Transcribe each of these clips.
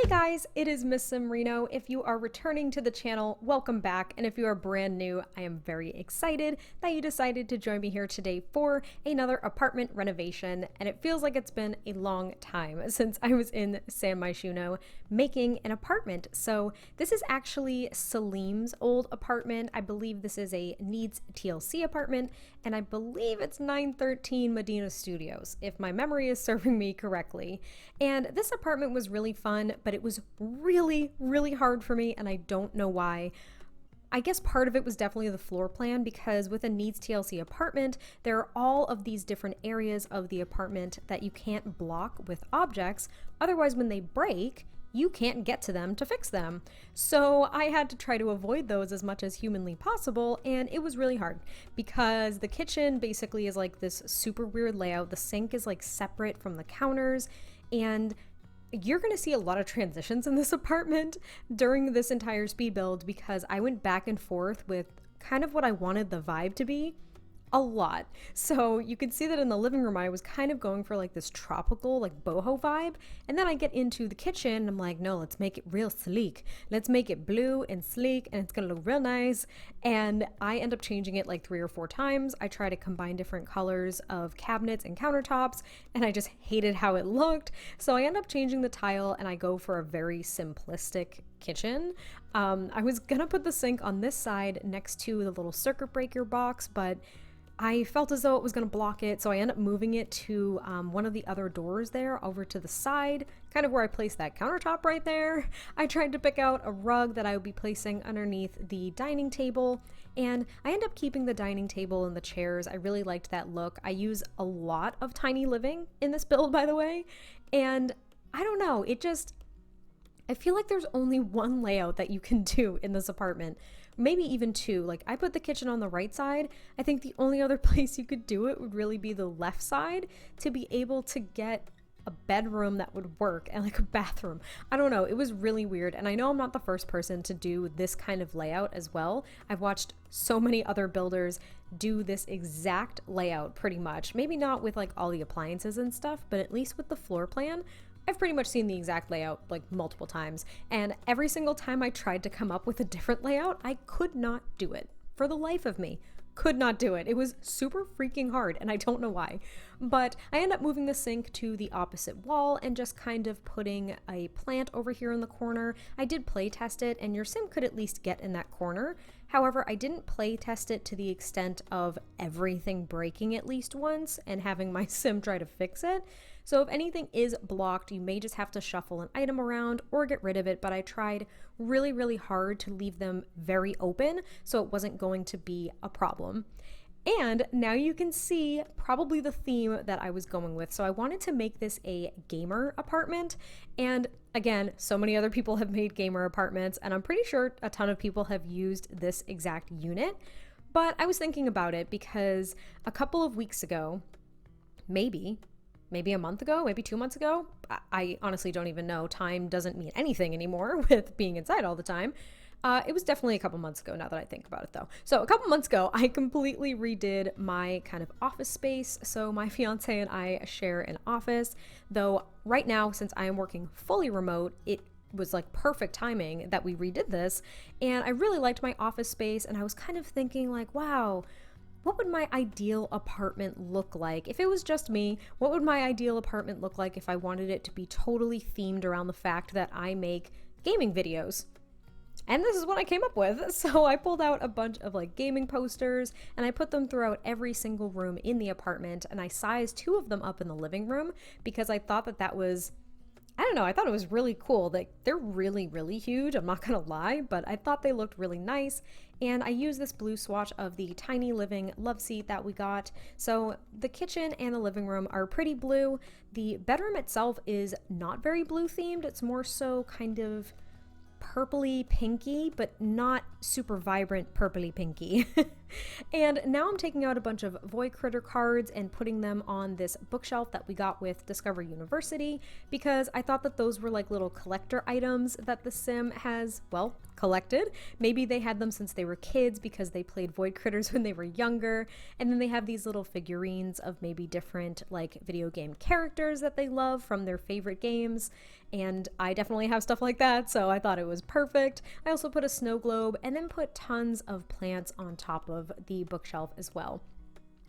guys, it is MissSimReno. If you are returning to the channel, welcome back. And if you are brand new, I am very excited that you decided to join me here today for another apartment renovation. And it feels like it's been a long time since I was in MyShuno making an apartment. So this is actually Salim's old apartment. I believe this is a Needs TLC apartment, and I believe it's 913 Medina Studios, if my memory is serving me correctly. And this apartment was really fun, but it was really, really hard for me, and I don't know why. I guess part of it was definitely the floor plan, because with a Needs TLC apartment, there are all of these different areas of the apartment that you can't block with objects. Otherwise, when they break, you can't get to them to fix them. So I had to try to avoid those as much as humanly possible, and it was really hard because the kitchen basically is like this super weird layout. The sink is like separate from the counters, and you're going to see a lot of transitions in this apartment during this entire speed build because I went back and forth with kind of what I wanted the vibe to be a lot. So you can see that in the living room, I was kind of going for like this tropical, like boho vibe. And then I get into the kitchen and I'm like, no, let's make it real sleek. Let's make it blue and sleek and it's going to look real nice. And I end up changing it like 3 or 4 times. I try to combine different colors of cabinets and countertops, and I just hated how it looked. So I end up changing the tile and I go for a very simplistic kitchen. I was gonna put the sink on this side next to the little circuit breaker box, but I felt as though it was going to block it, so I ended up moving it to one of the other doors there over to the side, kind of where I placed that countertop right there. I tried to pick out a rug that I would be placing underneath the dining table, and I ended up keeping the dining table and the chairs. I really liked that look. I use a lot of tiny living in this build, by the way, and I don't know, I feel like there's only one layout that you can do in this apartment, maybe even 2. Like, I put the kitchen on the right side. I think the only other place you could do it would really be the left side to be able to get a bedroom that would work and like a bathroom. I don't know, it was really weird. And I know I'm not the first person to do this kind of layout as well. I've watched so many other builders do this exact layout pretty much. Maybe not with like all the appliances and stuff, but at least with the floor plan, I've pretty much seen the exact layout like multiple times, and every single time I tried to come up with a different layout, I could not do it. For the life of me, could not do it. It was super freaking hard, and I don't know why. But I end up moving the sink to the opposite wall and just kind of putting a plant over here in the corner. I did play test it, and your sim could at least get in that corner. However, I didn't play test it to the extent of everything breaking at least once and having my sim try to fix it. So if anything is blocked, you may just have to shuffle an item around or get rid of it, but I tried really, really hard to leave them very open so it wasn't going to be a problem. And now you can see probably the theme that I was going with. So I wanted to make this a gamer apartment. And again, so many other people have made gamer apartments, and I'm pretty sure a ton of people have used this exact unit. But I was thinking about it because a couple of weeks ago, maybe a month ago, maybe 2 months ago, I honestly don't even know. Time doesn't mean anything anymore with being inside all the time. It was definitely a couple months ago now that I think about it though. So a couple months ago, I completely redid my kind of office space. So my fiance and I share an office, though right now, since I am working fully remote, it was like perfect timing that we redid this. And I really liked my office space, and I was kind of thinking like, wow, what would my ideal apartment look like? If it was just me, what would my ideal apartment look like if I wanted it to be totally themed around the fact that I make gaming videos? And this is what I came up with. So I pulled out a bunch of like gaming posters and I put them throughout every single room in the apartment, and I sized 2 of them up in the living room because I thought that was, I don't know, I thought it was really cool. Like, they're really, really huge, I'm not gonna lie, but I thought they looked really nice. And I used this blue swatch of the tiny living love seat that we got. So the kitchen and the living room are pretty blue. The bedroom itself is not very blue themed. It's more so kind of purpley pinky, but not super vibrant purpley pinky. And now I'm taking out a bunch of Void Critter cards and putting them on this bookshelf that we got with Discover University, because I thought that those were like little collector items that the sim has, well, collected. Maybe they had them since they were kids because they played Void Critters when they were younger. And then they have these little figurines of maybe different like video game characters that they love from their favorite games. And I definitely have stuff like that, so I thought it was perfect. I also put a snow globe and then put tons of plants on top of the bookshelf as well.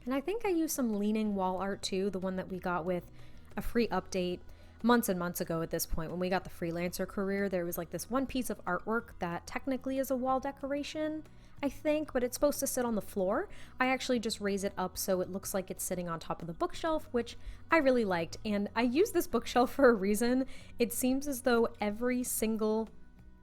And I think I used some leaning wall art too, the one that we got with a free update months and months ago at this point. When we got the freelancer career, there was like this one piece of artwork that technically is a wall decoration, I think, but it's supposed to sit on the floor. I actually just raise it up so it looks like it's sitting on top of the bookshelf, which I really liked. And I use this bookshelf for a reason. It seems as though every single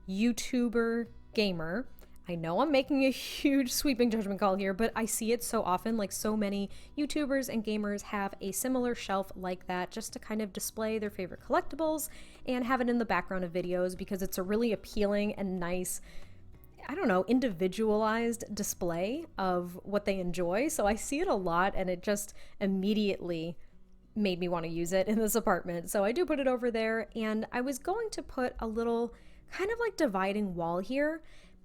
YouTuber gamer, I know I'm making a huge sweeping judgment call here, but I see it so often. Like, so many YouTubers and gamers have a similar shelf like that just to kind of display their favorite collectibles and have it in the background of videos because it's a really appealing and nice, I don't know, individualized display of what they enjoy. So I see it a lot and it just immediately made me want to use it in this apartment. So I do put it over there, and I was going to put a little kind of like dividing wall here.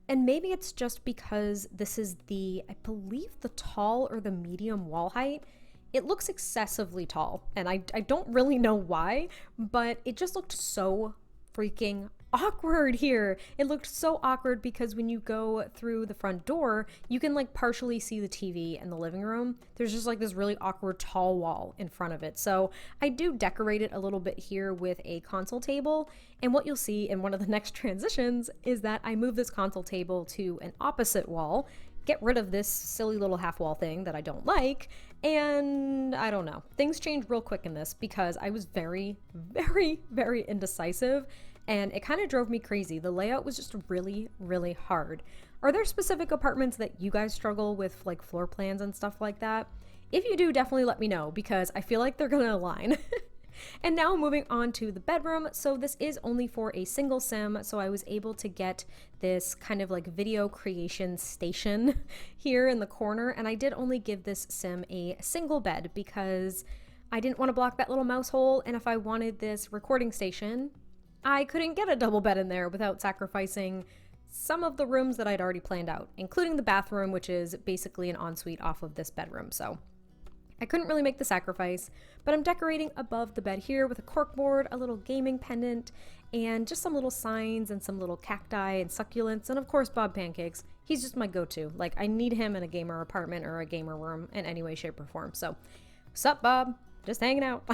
And maybe it's just because this is the, I believe, the tall or the medium wall height. It looks excessively tall, and I don't really know why, but it just looked so freaking awkward here. It looked so awkward because when you go through the front door, you can like partially see the TV in the living room. There's just like this really awkward tall wall in front of it. So I do decorate it a little bit here with a console table. And what you'll see in one of the next transitions is that I move this console table to an opposite wall, get rid of this silly little half wall thing that I don't like. And I don't know, things changed real quick in this because I was very, very, very indecisive. And it kind of drove me crazy. The layout was just really, really hard. Are there specific apartments that you guys struggle with, like floor plans and stuff like that? If you do, definitely let me know because I feel like they're gonna align. And now moving on to the bedroom. So this is only for a single sim. So I was able to get this kind of like video creation station here in the corner. And I did only give this sim a single bed because I didn't want to block that little mouse hole. And if I wanted this recording station, I couldn't get a double bed in there without sacrificing some of the rooms that I'd already planned out, including the bathroom, which is basically an ensuite off of this bedroom. So I couldn't really make the sacrifice, but I'm decorating above the bed here with a corkboard, a little gaming pendant, and just some little signs and some little cacti and succulents, and of course Bob Pancakes. He's just my go-to. Like, I need him in a gamer apartment or a gamer room in any way, shape, or form. So, sup, Bob? Just hanging out.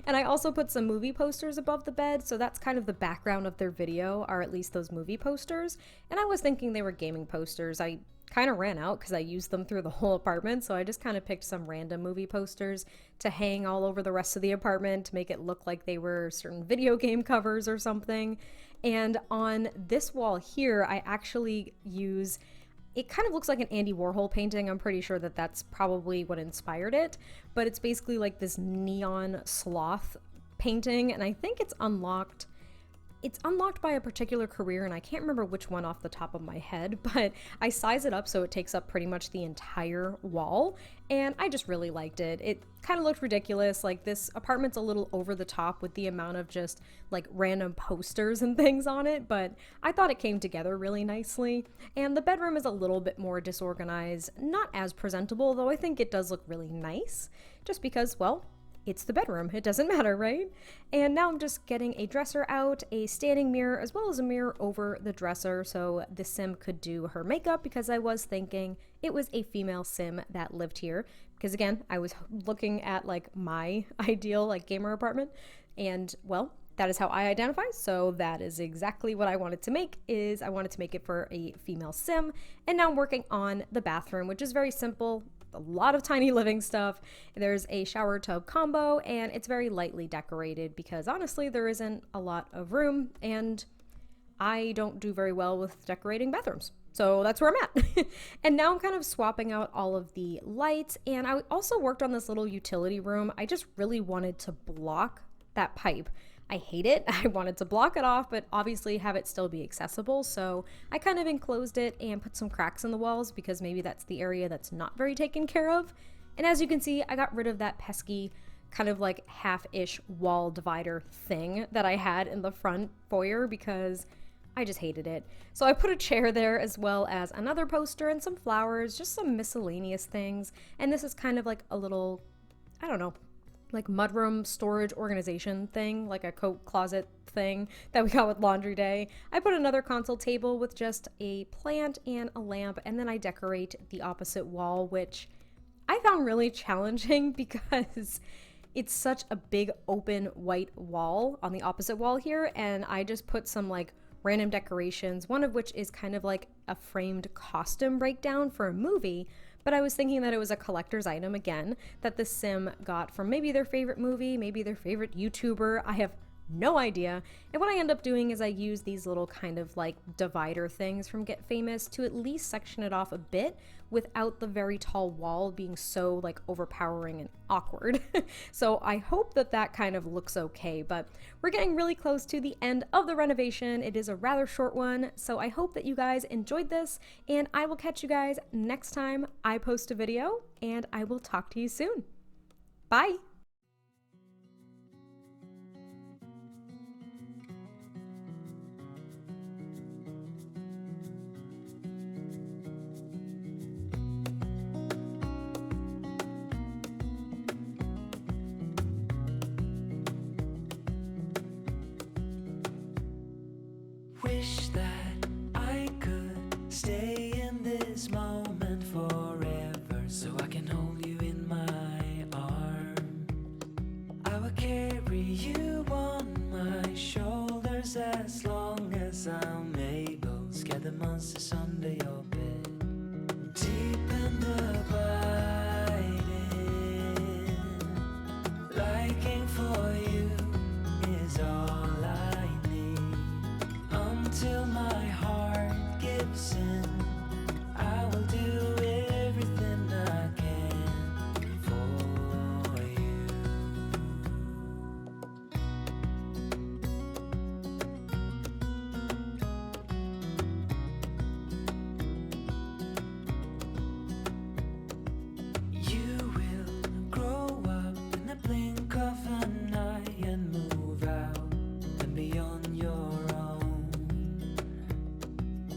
And I also put some movie posters above the bed, so that's kind of the background of their video, are at least those movie posters. And I was thinking they were gaming posters. I kind of ran out because I used them through the whole apartment, so I just kind of picked some random movie posters to hang all over the rest of the apartment to make it look like they were certain video game covers or something. And on this wall here, I actually use, it kind of looks like an Andy Warhol painting. I'm pretty sure that that's probably what inspired it, but it's basically like this neon sloth painting, and I think it's unlocked. It's unlocked by a particular career, and I can't remember which one off the top of my head, but I size it up so it takes up pretty much the entire wall, and I just really liked it. It kind of looked ridiculous. Like, this apartment's a little over the top with the amount of just like random posters and things on it, but I thought it came together really nicely. And the bedroom is a little bit more disorganized, not as presentable, though I think it does look really nice just because, well, it's the bedroom. It doesn't matter, right? And now I'm just getting a dresser out, a standing mirror, as well as a mirror over the dresser so the sim could do her makeup, because I was thinking it was a female sim that lived here. Because again, I was looking at like my ideal like gamer apartment, and well, that is how I identify. So that is exactly what I wanted to make, is I wanted to make it for a female sim. And now I'm working on the bathroom, which is very simple. A lot of tiny living stuff. There's a shower tub combo, and it's very lightly decorated because honestly there isn't a lot of room, and I don't do very well with decorating bathrooms. So that's where I'm at. And now I'm kind of swapping out all of the lights, and I also worked on this little utility room. I just really wanted to block that pipe. I hate it. I wanted to block it off, but obviously have it still be accessible. So I kind of enclosed it and put some cracks in the walls because maybe that's the area that's not very taken care of. And as you can see, I got rid of that pesky kind of like half-ish wall divider thing that I had in the front foyer because I just hated it. So I put a chair there as well as another poster and some flowers, just some miscellaneous things. And this is kind of like a little, I don't know, like mudroom storage organization thing, like a coat closet thing that we got with laundry day. I put another console table with just a plant and a lamp, and then I decorate the opposite wall, which I found really challenging because it's such a big open white wall on the opposite wall here, and I just put some like random decorations, one of which is kind of like a framed costume breakdown for a movie. But I was thinking that it was a collector's item again that the Sim got from maybe their favorite movie, maybe their favorite YouTuber. I have no idea. And what I end up doing is I use these little kind of like divider things from Get Famous to at least section it off a bit without the very tall wall being so like overpowering and awkward. So I hope that that kind of looks okay, but we're getting really close to the end of the renovation. It is a rather short one, so I hope that you guys enjoyed this, and I will catch you guys next time I post a video, and I will talk to you soon. Bye! Wish that I could stay in this moment forever, so I can hold you in my arm. I will carry you on my shoulders as long as I'm able. Scare the monsters under your bed. Deep and abiding, liking for you is all I need. Until my heart gives in, I will do everything I can for you. You will grow up in the blink of an eye and move out and be on your own.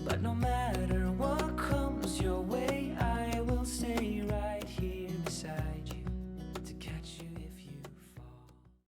But no matter